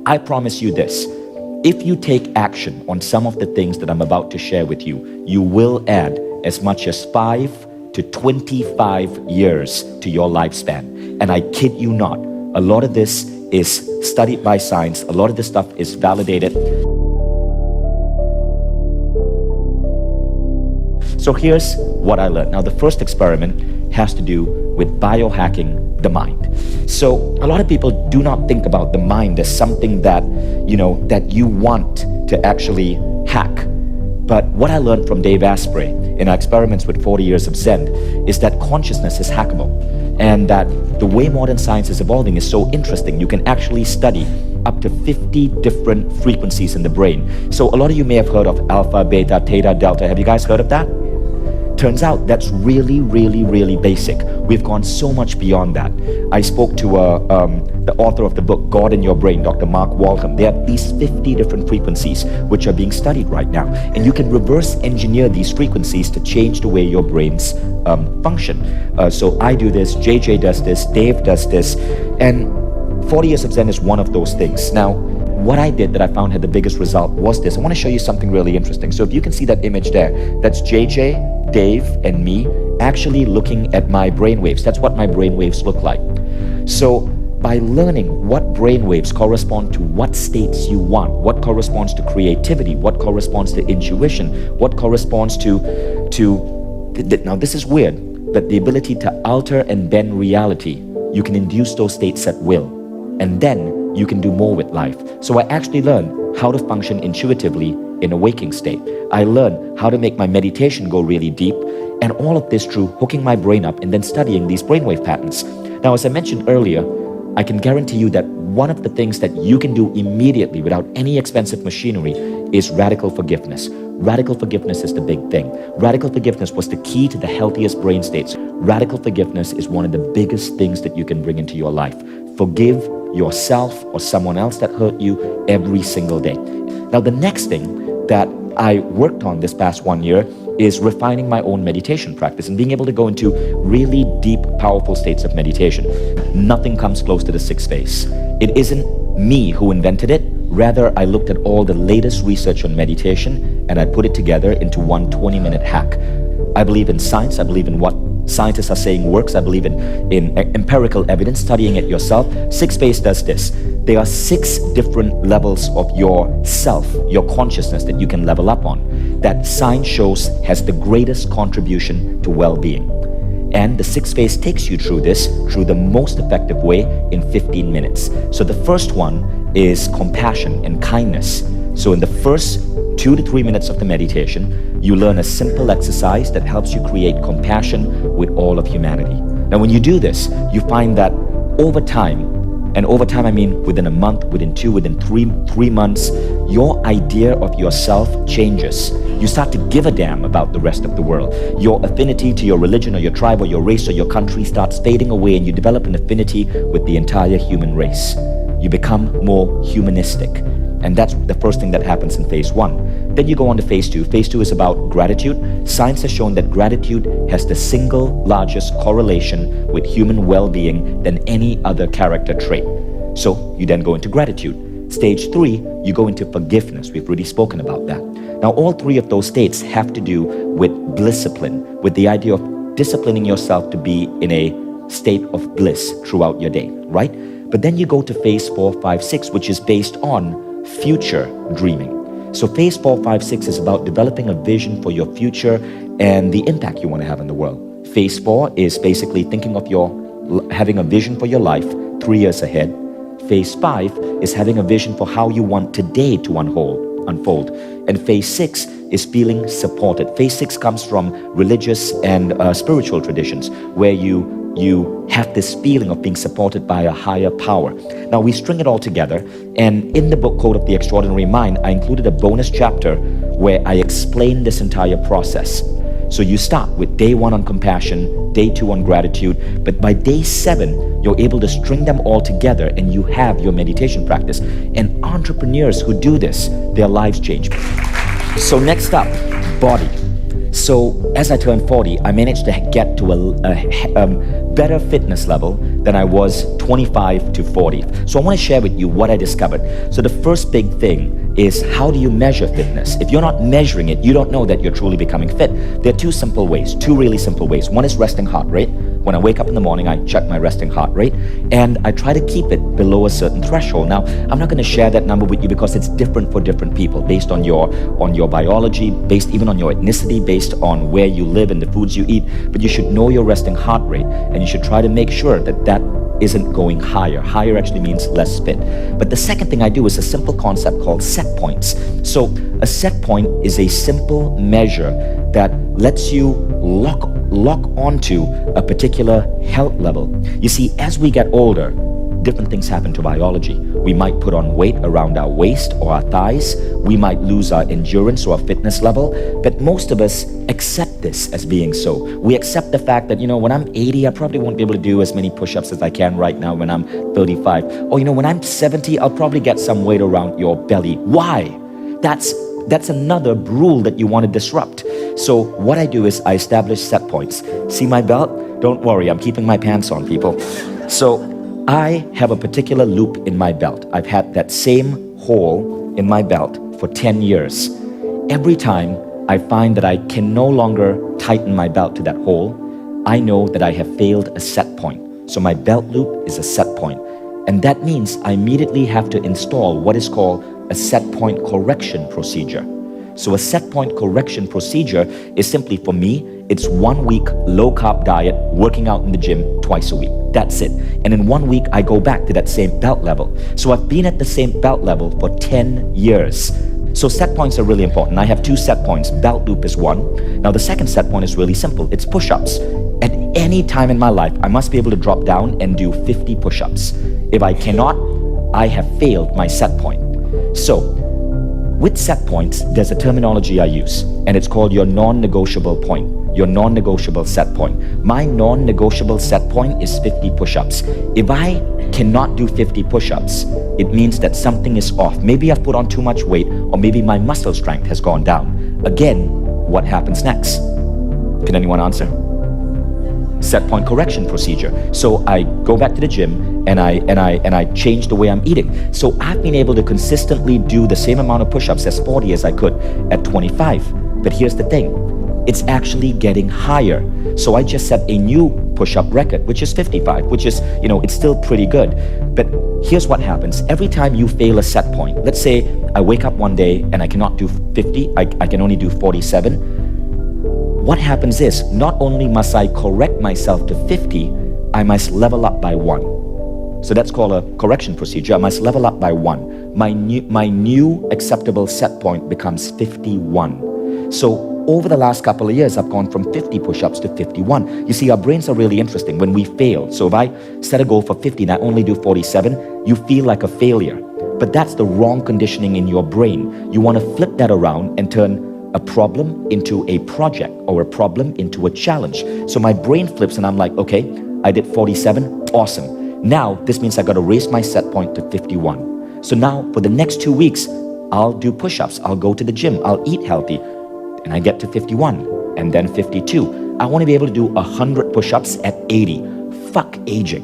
I promise you this. If you take action on some of the things that I'm about to share with you, you will add as much as 5 to 25 years to your lifespan. And I kid you not, a lot of this is studied by science. A lot of this stuff is validated. So here's what I learned. Now, the first experiment has to do with biohacking the mind. So a lot of people do not think about the mind as something that, that you want to actually hack. But what I learned from Dave Asprey in our experiments with 40 years of Zen is that consciousness is hackable, and that the way modern science is evolving is so interesting. You can actually study up to 50 different frequencies in the brain. So a lot of you may have heard of alpha, beta, theta, delta. Have you guys heard of that? Turns out that's really, really, really basic. We've gone so much beyond that. I spoke to the author of the book, God in Your Brain, Dr. Mark Waltham. There are at least 50 different frequencies which are being studied right now. And you can reverse engineer these frequencies to change the way your brains function. So I do this, JJ does this, Dave does this, and 40 Years of Zen is one of those things. Now, what I did that I found had the biggest result was this. I want to show you something really interesting. So if you can see that image there, that's JJ, Dave, and me actually looking at my brainwaves. That's what my brainwaves look like. So by learning what brainwaves correspond to what states you want, what corresponds to creativity, what corresponds to intuition, what corresponds to now this is weird, but the ability to alter and bend reality, you can induce those states at will. And then you can do more with life. So I actually learned how to function intuitively in a waking state. I learned how to make my meditation go really deep, and all of this through hooking my brain up and then studying these brainwave patterns. Now, as I mentioned earlier, I can guarantee you that one of the things that you can do immediately without any expensive machinery is radical forgiveness. Radical forgiveness is the big thing. Radical forgiveness was the key to the healthiest brain states. Radical forgiveness is one of the biggest things that you can bring into your life. Forgive yourself or someone else that hurt you every single day. Now, the next thing that I worked on this past 1 year is refining my own meditation practice and being able to go into really deep, powerful states of meditation. Nothing comes close to the sixth phase. It isn't me who invented it. Rather, I looked at all the latest research on meditation and I put it together into one 20-minute hack. I believe in science. I believe in what scientists are saying works. I believe in empirical evidence, studying it yourself. Sixth phase does this. There are 6 different levels of your self, your consciousness that you can level up on, that science shows has the greatest contribution to well-being. And the sixth phase takes you through this through the most effective way in 15 minutes. So the first one is compassion and kindness. So in the first 2 to 3 minutes of the meditation, you learn a simple exercise that helps you create compassion with all of humanity. Now, when you do this, you find that over time, and over time I mean within a month, within 2, within 3 months, your idea of yourself changes. You start to give a damn about the rest of the world. Your affinity to your religion or your tribe or your race or your country starts fading away, and you develop an affinity with the entire human race. You become more humanistic. And that's the first thing that happens in phase 1. Then you go on to phase 2. Phase 2 is about gratitude. Science has shown that gratitude has the single largest correlation with human well-being than any other character trait. So you then go into gratitude. Stage 3, you go into forgiveness. We've already spoken about that. Now, all 3 of those states have to do with discipline, with the idea of disciplining yourself to be in a state of bliss throughout your day, right? But then you go to phase 4, 5, 6, which is based on future dreaming. So phase 4, 5, 6 is about developing a vision for your future and the impact you want to have in the world. Phase 4 is basically thinking of having a vision for your life 3 years ahead. Phase 5 is having a vision for how you want today to unfold. And phase 6 is feeling supported. Phase 6 comes from religious and spiritual traditions where you have this feeling of being supported by a higher power. Now, we string it all together, and in the book Code of the Extraordinary Mind, I included a bonus chapter where I explain this entire process. So you start with day 1 on compassion, day 2 on gratitude, but by day 7, you're able to string them all together and you have your meditation practice. And entrepreneurs who do this, their lives change. So next up, body. So as I turned 40, I managed to get to a better fitness level than I was 25 to 40. So I want to share with you what I discovered. So the first big thing is, how do you measure fitness? If you're not measuring it, you don't know that you're truly becoming fit. There are two really simple ways. One is resting heart rate. When I wake up in the morning, I check my resting heart rate and I try to keep it below a certain threshold. Now, I'm not going to share that number with you because it's different for different people, based on your biology, based even on your ethnicity, based on where you live and the foods you eat. But you should know your resting heart rate, and you should try to make sure that that isn't going higher. Higher actually means less fit. But the second thing I do is a simple concept called set points. So a set point is a simple measure that lets you lock onto a particular health level. You see, as we get older, different things happen to biology. We might put on weight around our waist or our thighs. We might lose our endurance or our fitness level. But most of us accept this as being so. We accept the fact that, when I'm 80, I probably won't be able to do as many push-ups as I can right now when I'm 35. Or, when I'm 70, I'll probably get some weight around your belly. Why? That's another rule that you want to disrupt. So what I do is I establish set points. See my belt? Don't worry, I'm keeping my pants on, people. So I have a particular loop in my belt. I've had that same hole in my belt for 10 years. Every time I find that I can no longer tighten my belt to that hole, I know that I have failed a set point. So my belt loop is a set point. And that means I immediately have to install what is called a set point correction procedure. So a set point correction procedure is simply, for me, it's 1 week low carb diet, working out in the gym twice a week. That's it. And in 1 week, I go back to that same belt level. So I've been at the same belt level for 10 years. So set points are really important. I have 2 set points. Belt loop is 1. Now the second set point is really simple. It's push-ups. At any time in my life, I must be able to drop down and do 50 push-ups. If I cannot, I have failed my set point. So with set points, there's a terminology I use, and it's called your non-negotiable point, your non-negotiable set point. My non-negotiable set point is 50 push-ups. If I cannot do 50 push-ups, it means that something is off. Maybe I've put on too much weight, or maybe my muscle strength has gone down. Again, what happens next? Can anyone answer? Set point correction procedure. So I go back to the gym and I change the way I'm eating. So I've been able to consistently do the same amount of push-ups as 40 as I could at 25. But here's the thing, it's actually getting higher. So I just set a new push-up record, which is 55, which is, it's still pretty good. But here's what happens. Every time you fail a set point, let's say I wake up one day and I cannot do 50, I can only do 47. What happens is, not only must I correct myself to 50, I must level up by 1. So that's called a correction procedure. I must level up by 1. My new acceptable set point becomes 51. So over the last couple of years, I've gone from 50 push-ups to 51. You see, our brains are really interesting when we fail. So if I set a goal for 50 and I only do 47, you feel like a failure. But that's the wrong conditioning in your brain. You want to flip that around and turn a problem into a project, or a problem into a challenge. So my brain flips and I'm like, okay, I did 47, awesome. Now this means I got to raise my set point to 51. So now for the next 2 weeks, I'll do push-ups, I'll go to the gym, I'll eat healthy, and I get to 51, and then 52. I want to be able to do 100 push-ups at 80. Fuck aging.